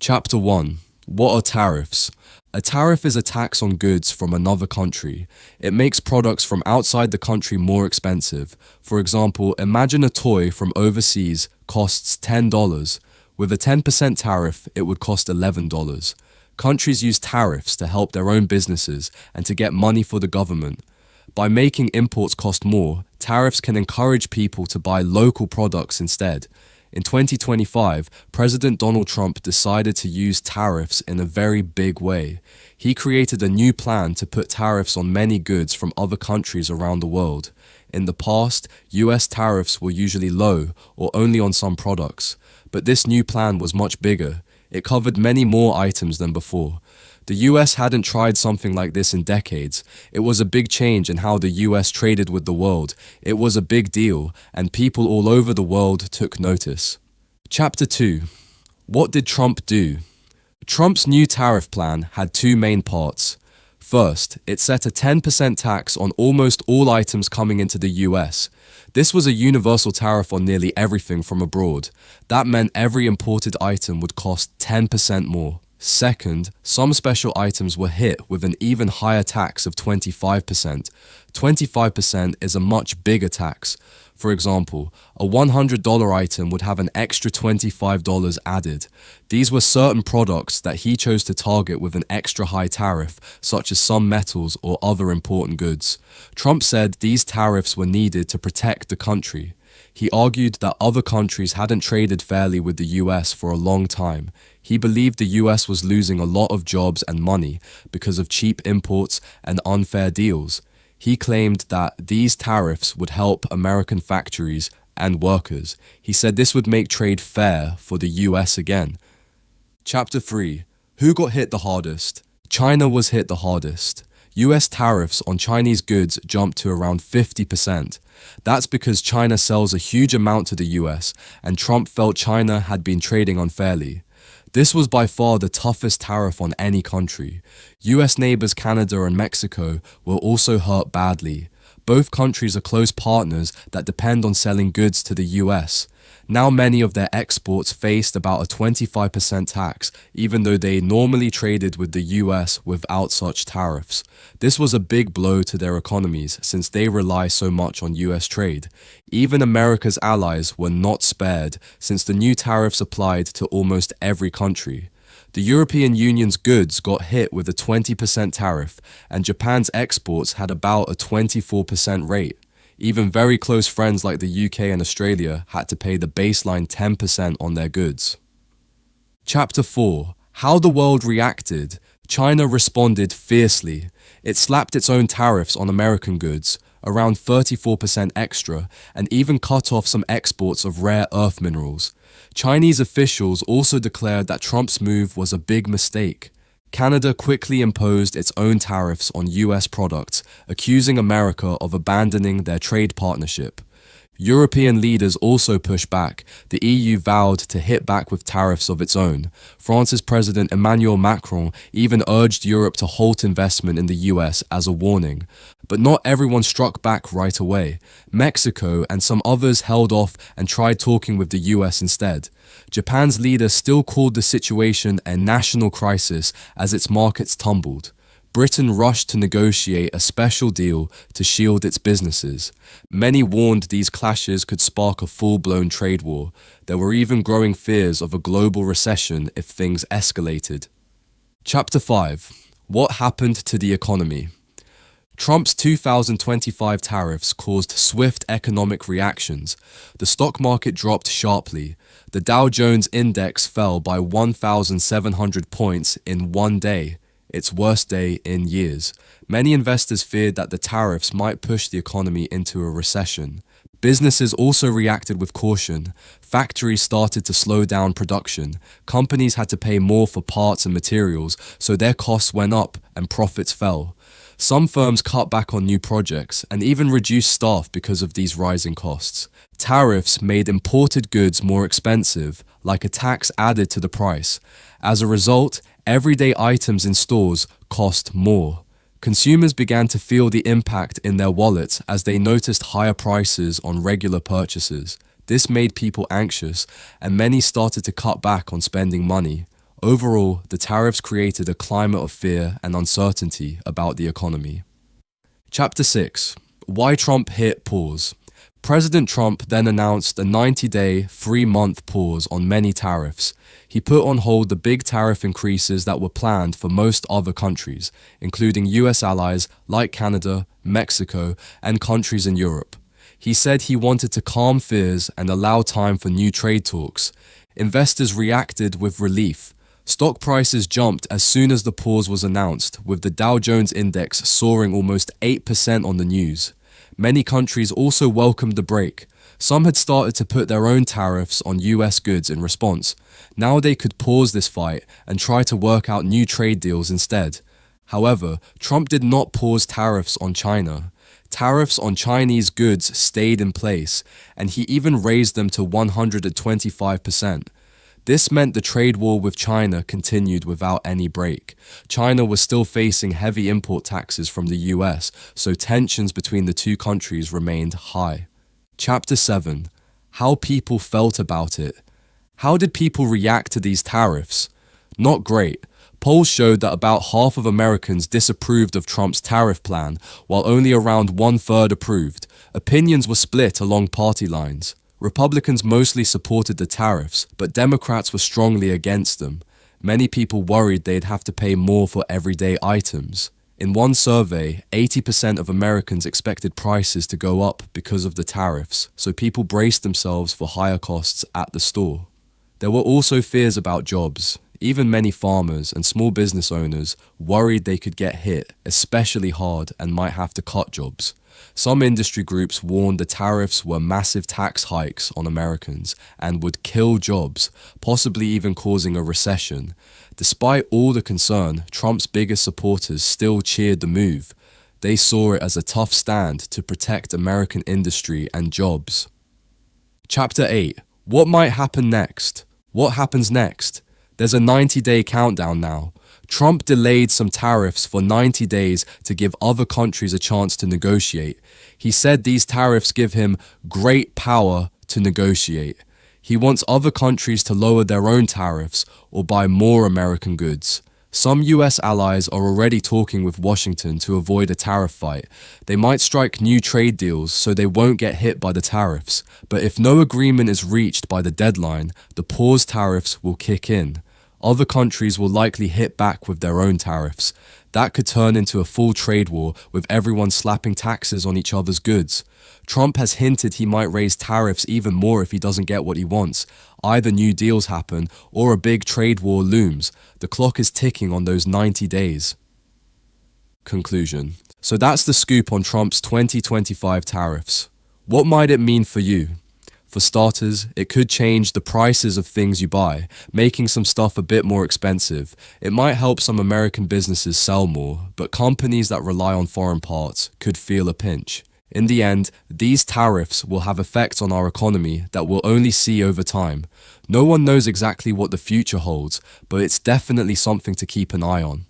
Chapter 1. What are tariffs? A tariff is a tax on goods from another country. It makes products from outside the country more expensive. For example, imagine a toy from overseas costs $10. With a 10% tariff, it would cost $11. Countries use tariffs to help their own businesses and to get money for the government. By making imports cost more, tariffs can encourage people to buy local products instead. In 2025, President Donald Trump decided to use tariffs in a very big way. He created a new plan to put tariffs on many goods from other countries around the world. In the past, US tariffs were usually low or only on some products, but this new plan was much bigger. It covered many more items than before. The US hadn't tried something like this in decades. It was a big change in how the US traded with the world. It was a big deal, and people all over the world took notice. Chapter 2. What did Trump do? Trump's new tariff plan had two main parts. First, it set a 10% tax on almost all items coming into the US. This was a universal tariff on nearly everything from abroad. That meant every imported item would cost 10% more. Second, some special items were hit with an even higher tax of 25%. 25% is a much bigger tax. For example, a $100 item would have an extra $25 added. These were certain products that he chose to target with an extra high tariff, such as some metals or other important goods. Trump said these tariffs were needed to protect the country. He argued that other countries hadn't traded fairly with the US for a long time. He believed the US was losing a lot of jobs and money because of cheap imports and unfair deals. He claimed that these tariffs would help American factories and workers. He said this would make trade fair for the US again. Chapter 3. Who got hit the hardest? China was hit the hardest. US tariffs on Chinese goods jumped to around 50%. That's because China sells a huge amount to the US, and Trump felt China had been trading unfairly. This was by far the toughest tariff on any country. US neighbors Canada and Mexico were also hurt badly. Both countries are close partners that depend on selling goods to the US. Now many of their exports faced about a 25% tax, even though they normally traded with the US without such tariffs. This was a big blow to their economies since they rely so much on US trade. Even America's allies were not spared since the new tariffs applied to almost every country. The European Union's goods got hit with a 20% tariff, and Japan's exports had about a 24% rate. Even very close friends like the UK and Australia had to pay the baseline 10% on their goods. Chapter 4. How the world reacted. China responded fiercely. It slapped its own tariffs on American goods, around 34% extra, and even cut off some exports of rare earth minerals. Chinese officials also declared that Trump's move was a big mistake. Canada quickly imposed its own tariffs on US products, accusing America of abandoning their trade partnership. European leaders also pushed back. The EU vowed to hit back with tariffs of its own. France's President Emmanuel Macron even urged Europe to halt investment in the US as a warning. But not everyone struck back right away. Mexico and some others held off and tried talking with the US instead. Japan's leader still called the situation a national crisis as its markets tumbled. Britain rushed to negotiate a special deal to shield its businesses. Many warned these clashes could spark a full-blown trade war. There were even growing fears of a global recession if things escalated. Chapter 5. What happened to the economy? Trump's 2025 tariffs caused swift economic reactions. The stock market dropped sharply. The Dow Jones Index fell by 1,700 points in one day, its worst day in years. Many investors feared that the tariffs might push the economy into a recession. Businesses also reacted with caution. Factories started to slow down production. Companies had to pay more for parts and materials, so their costs went up and profits fell. Some firms cut back on new projects and even reduced staff because of these rising costs. Tariffs made imported goods more expensive, like a tax added to the price. As a result, everyday items in stores cost more. Consumers began to feel the impact in their wallets as they noticed higher prices on regular purchases. This made people anxious, and many started to cut back on spending money. Overall, the tariffs created a climate of fear and uncertainty about the economy. Chapter 6. Why Trump hit pause. President Trump then announced a 90-day, 3-month pause on many tariffs. He put on hold the big tariff increases that were planned for most other countries, including US allies like Canada, Mexico, and countries in Europe. He said he wanted to calm fears and allow time for new trade talks. Investors reacted with relief. Stock prices jumped as soon as the pause was announced, with the Dow Jones Index soaring almost 8% on the news. Many countries also welcomed the break. Some had started to put their own tariffs on US goods in response. Now they could pause this fight and try to work out new trade deals instead. However, Trump did not pause tariffs on China. Tariffs on Chinese goods stayed in place, and he even raised them to 125%. This meant the trade war with China continued without any break. China was still facing heavy import taxes from the US, so tensions between the two countries remained high. Chapter 7. How people felt about it. How did people react to these tariffs? Not great. Polls showed that about half of Americans disapproved of Trump's tariff plan, while only around 1/3 approved. Opinions were split along party lines. Republicans mostly supported the tariffs, but Democrats were strongly against them. Many people worried they'd have to pay more for everyday items. In one survey, 80% of Americans expected prices to go up because of the tariffs, so people braced themselves for higher costs at the store. There were also fears about jobs. Even many farmers and small business owners worried they could get hit especially hard and might have to cut jobs. Some industry groups warned the tariffs were massive tax hikes on Americans and would kill jobs, possibly even causing a recession. Despite all the concern, Trump's biggest supporters still cheered the move. They saw it as a tough stand to protect American industry and jobs. Chapter 8. What might happen next? What happens next? There's a 90-day countdown now. Trump delayed some tariffs for 90 days to give other countries a chance to negotiate. He said these tariffs give him great power to negotiate. He wants other countries to lower their own tariffs or buy more American goods. Some US allies are already talking with Washington to avoid a tariff fight. They might strike new trade deals so they won't get hit by the tariffs. But if no agreement is reached by the deadline, the pause tariffs will kick in. Other countries will likely hit back with their own tariffs. That could turn into a full trade war with everyone slapping taxes on each other's goods. Trump has hinted he might raise tariffs even more if he doesn't get what he wants. Either new deals happen or a big trade war looms. The clock is ticking on those 90 days. Conclusion. So that's the scoop on Trump's 2025 tariffs. What might it mean for you? For starters, it could change the prices of things you buy, making some stuff a bit more expensive. It might help some American businesses sell more, but companies that rely on foreign parts could feel a pinch. In the end, these tariffs will have effects on our economy that we'll only see over time. No one knows exactly what the future holds, but it's definitely something to keep an eye on.